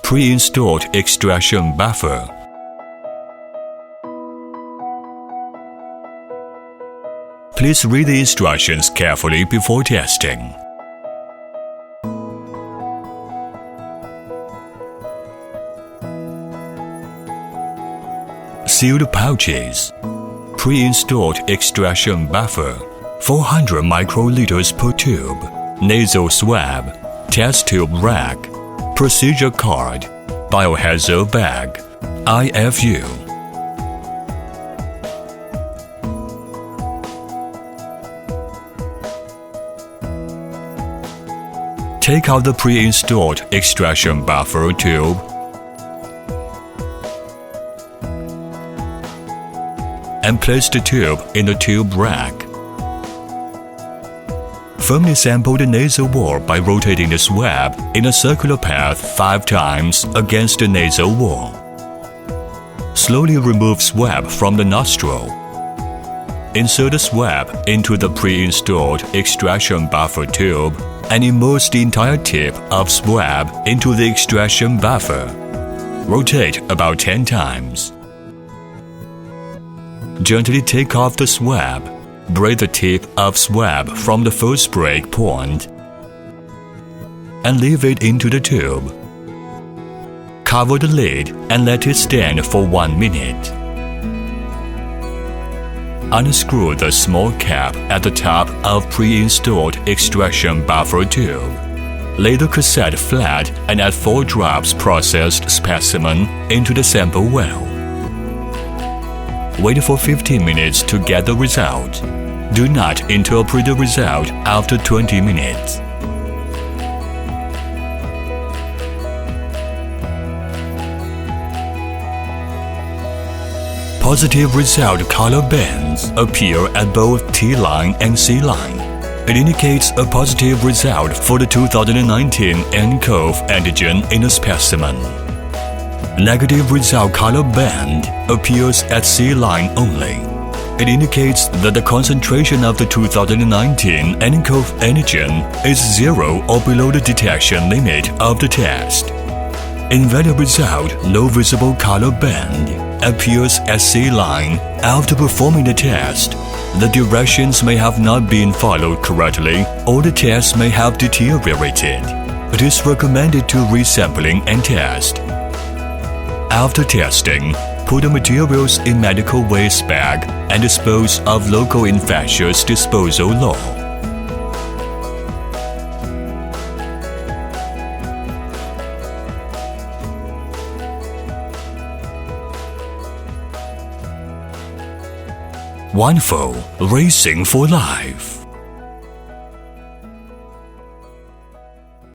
Pre-installed extraction buffer. Please read the instructions carefully before testing. Sealed pouches. Pre-installed extraction buffer. 400 microliters per tube. Nasal swab. Test tube rack. Procedure card. Biohazard bag. IFU. Take out the pre-installed extraction buffer tube. And place the tube in the tube rack. Firmly sample the nasal wall by rotating the swab in a circular path 5 times against the nasal wall. Slowly remove swab from the nostril. Insert the swab into the pre-installed extraction buffer tube and immerse the entire tip of swab into the extraction buffer. Rotate about 10 times. Gently take off the swab. Break the tip of swab from the first break point and leave it into the tube. Cover the lid and let it stand for 1 minute. Unscrew the small cap at the top of pre-installed extraction buffer tube. Lay the cassette flat and add 4 drops processed specimen into the sample well. Wait for 15 minutes to get the result. Do not interpret the result after 20 minutes. Positive result color bands appear at both T-line and C-line. It indicates a positive result for the 2019 nCoV antigen in the specimen. Negative result color band appears at C-line only. It indicates that the concentration of the 2019 nCoV antigen is 0 or below the detection limit of the test. Invalid result low visible color band appears at C-line after performing the test. The directions may have not been followed correctly or the test may have deteriorated. It is recommended to resampling and test. After testing, put the materials in medical waste bag and dispose of local infectious disposal law. Wondfo, racing for life.